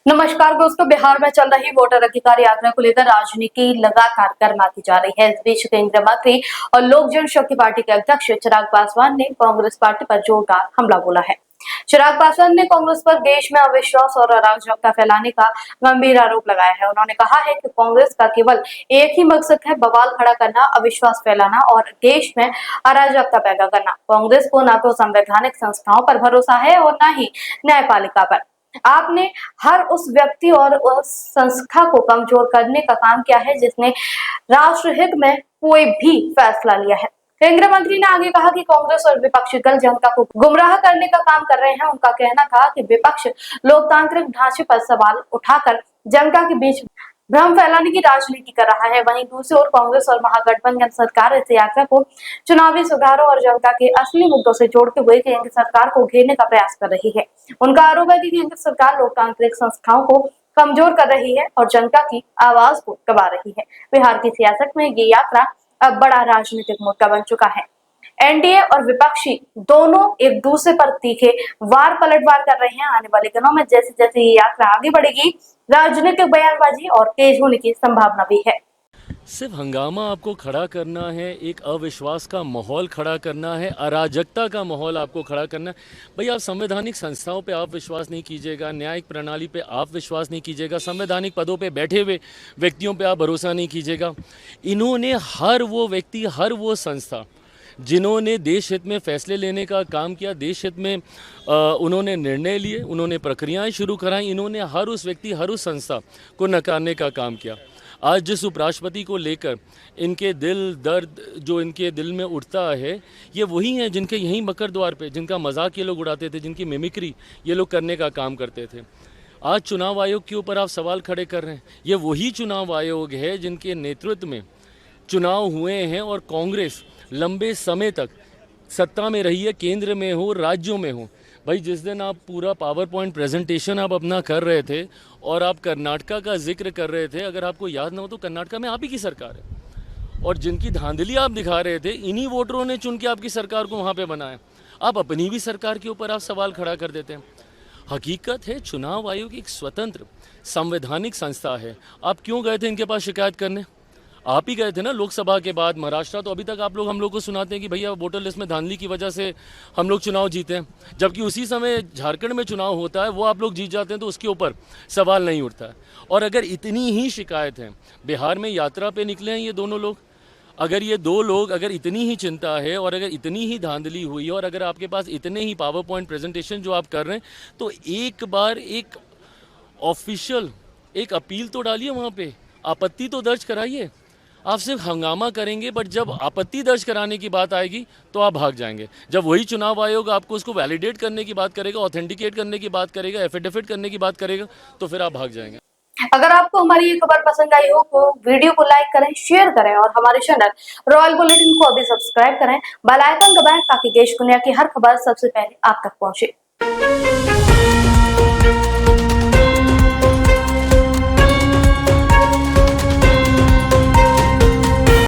नमस्कार दोस्तों, बिहार में चल रही वोटर अधिकार यात्रा को लेकर राजनीति लगातार गर्माती जा रही है। इस बीच केंद्रीय मंत्री और लोक जनशक्ति पार्टी के अध्यक्ष चिराग पासवान ने कांग्रेस पार्टी पर जोरदार हमला बोला है। चिराग पासवान ने कांग्रेस पर देश में अविश्वास और अराजकता फैलाने का गंभीर आरोप लगाया है। उन्होंने कहा है कि कांग्रेस का केवल एक ही मकसद है, बवाल खड़ा करना, अविश्वास फैलाना और देश में अराजकता पैदा करना। कांग्रेस को न तो संवैधानिक संस्थाओं पर भरोसा है और न ही न्यायपालिका पर। आपने हर उस व्यक्ति और उस संस्था को कमजोर करने का काम किया है जिसने राष्ट्रहित में कोई भी फैसला लिया है। केंद्रीय मंत्री ने आगे कहा कि कांग्रेस और विपक्षी दल जनता को गुमराह करने का काम कर रहे हैं। उनका कहना था कि विपक्ष लोकतांत्रिक ढांचे पर सवाल उठाकर जनता के बीच भ्रम फैलाने की राजनीति कर रहा है। वहीं दूसरी ओर कांग्रेस और महागठबंधन सरकार इस यात्रा को चुनावी सुधारों और जनता के असली मुद्दों से जोड़ते हुए केंद्र सरकार को घेरने का प्रयास कर रही है। उनका आरोप है कि केंद्र सरकार लोकतांत्रिक संस्थाओं को कमजोर कर रही है और जनता की आवाज को दबा रही है। बिहार की सियासत में ये यात्रा अब बड़ा राजनीतिक मुद्दा बन चुका है। एनडीए और विपक्षी दोनों एक दूसरे पर तीखे वार पलटवार कर रहे हैं। आने वाले दिनों में जैसे जैसे ये यात्रा आगे बढ़ेगी, राजनीतिक बयानबाजी और तेज होने की संभावना भी है। सिर्फ हंगामा आपको खड़ा करना है, एक अविश्वास का माहौल खड़ा करना है, अराजकता का माहौल आपको खड़ा करना है। भाई, आप संवैधानिक संस्थाओं पे आप विश्वास नहीं कीजिएगा, न्यायिक प्रणाली पे आप विश्वास नहीं कीजिएगा, संवैधानिक पदों पे बैठे हुए व्यक्तियों पे आप भरोसा नहीं कीजिएगा। इन्होंने हर वो व्यक्ति, हर वो संस्था जिन्होंने देश हित में फैसले लेने का काम किया, देश हित में उन्होंने निर्णय लिए, उन्होंने प्रक्रियाएं शुरू कराई, इन्होंने हर उस व्यक्ति, हर उस संस्था को नकारने का काम किया। आज जिस उपराष्ट्रपति को लेकर इनके दिल दर्द जो इनके दिल में उठता है, ये वही हैं जिनके यहीं मकर द्वार पे जिनका मजाक ये लोग उड़ाते थे, जिनकी मिमिक्री ये लोग करने का काम करते थे। आज चुनाव आयोग के ऊपर आप सवाल खड़े कर रहे हैं। ये वही चुनाव आयोग है जिनके नेतृत्व में चुनाव हुए हैं और कांग्रेस लंबे समय तक सत्ता में रही है, केंद्र में हो, राज्यों में हो। भाई, जिस दिन आप पूरा पावर पॉइंट प्रेजेंटेशन आप अपना कर रहे थे और आप कर्नाटका का जिक्र कर रहे थे, अगर आपको याद ना हो तो कर्नाटका में आप ही की सरकार है और जिनकी धांधली आप दिखा रहे थे, इन्हीं वोटरों ने चुन के आपकी सरकार को वहाँ पे बनाया। आप अपनी भी सरकार के ऊपर आप सवाल खड़ा कर देते हैं। हकीकत है, चुनाव आयोग एक स्वतंत्र संवैधानिक संस्था है। आप क्यों गए थे इनके पास शिकायत करने? आप ही गए थे ना लोकसभा के बाद महाराष्ट्र। तो अभी तक आप लोग हम लोग को सुनाते हैं कि भैया वोटर लिस्ट में धांधली की वजह से हम लोग चुनाव जीते हैं, जबकि उसी समय झारखंड में चुनाव होता है, वो आप लोग जीत जाते हैं तो उसके ऊपर सवाल नहीं उठता है। और अगर इतनी ही शिकायत है, बिहार में यात्रा पे निकले हैं ये दोनों लोग, अगर ये दो लोग, अगर इतनी ही चिंता है और अगर इतनी ही धांधली हुई है और अगर आपके पास इतने ही पावर पॉइंट प्रेजेंटेशन जो आप कर रहे हैं, तो एक बार एक ऑफिशियल एक अपील तो डालिए, वहाँ पे आपत्ति तो दर्ज कराइए। आप सिर्फ हंगामा करेंगे, बट जब आपत्ति दर्ज कराने की बात आएगी तो आप भाग जाएंगे। जब वही चुनाव आयोग आपको उसको वैलिडेट करने की बात करेगा, ऑथेंटिकेट करने की बात करेगा, एफिडेविट करने की बात करेगा, तो फिर आप भाग जाएंगे। अगर आपको हमारी ये खबर पसंद आई हो तो वीडियो को लाइक करें, शेयर करें और हमारे चैनल रॉयल बुलेटिन को अभी सब्सक्राइब करें, बेल आइकन दबाएं ताकि देश दुनिया की हर खबर सबसे पहले आप तक पहुंचे।